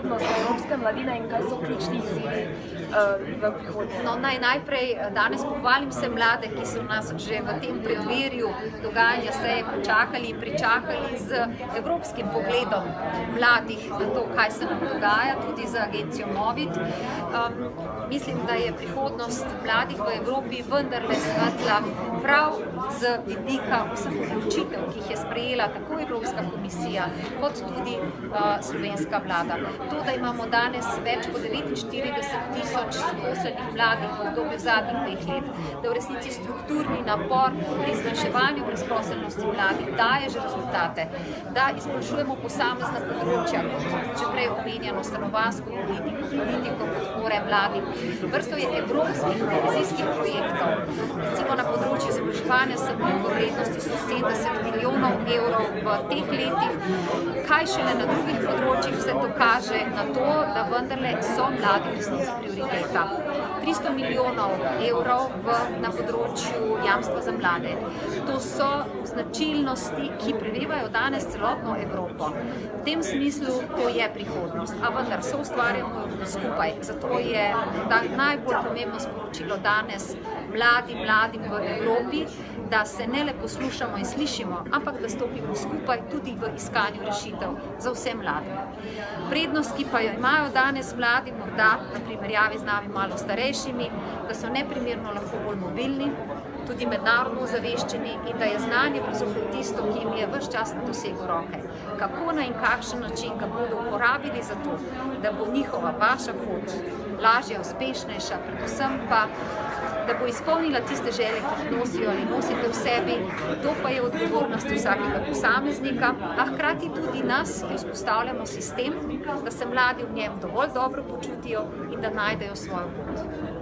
prihodnost evropske mladine in kaj so ključni izzivi v prihodnje? No, najprej danes pohvalim vse mlade, ki so nas že v tem predverju dogajanja seje počakali in pričakali z evropskim pogledom mladih na to, kaj se nam dogaja, tudi z agencijo Novit. Mislim, da je prihodnost mladih v Evropi vendarle svetla prav z vidika vseh odločitev, ki jih je sprejela tako Evropska komisija kot tudi slovenska vlada. To, da imamo danes več kot 49.000 zaposlenih mladih v obdobju zadnjih 2 let, da v resnici strukturni napor pri zmanjševanju brezposelnosti mladih daje že rezultate, da izboljšujemo posamezna področja, kot že prej omenjeno stanovanjsko politiko podpore mladim. Vrsto je evropskih kohezijskih projektov, recimo na področju izobraževanja samo v vrednosti 170 milijonov evrov v teh letih, kaj šele na drugih področjih vse to kaže na to, da vendarle so mladi v resnici prioriteta. 300 milijonov evrov na področju jamstva za mlade. To so značilnosti, ki prevevajo danes celotno Evropo. V tem smislu to je prihodnost, a vendar so ustvarjamo skupaj. Zato je najbolj pomembno sporočilo danes mladim v Evropi, da se ne le poslušamo in slišimo, ampak da stopimo skupaj tudi v iskanju rešitev za vse mlade. Prednost, ki pa jo imajo danes mladi, morda v primerjavi z nami malo starejšimi, da so neprimerno lahko bolj mobilni, tudi mednarodno ozaveščeni in da je znanje pravzaprav tisto, ki jim je ves čas na dosegu roke. Kako in kakšen način ga bodo uporabili za to, da bo njihova vaša pot lažja, uspešnejša, predvsem pa da bo izpolnila tiste želje, ki jih nosijo ali nosite v sebi, to pa je odgovornost vsakega posameznika, a hkrati tudi nas, ki vzpostavljamo sistem, da se mladi v njem dovolj dobro počutijo in da najdejo svojo pot.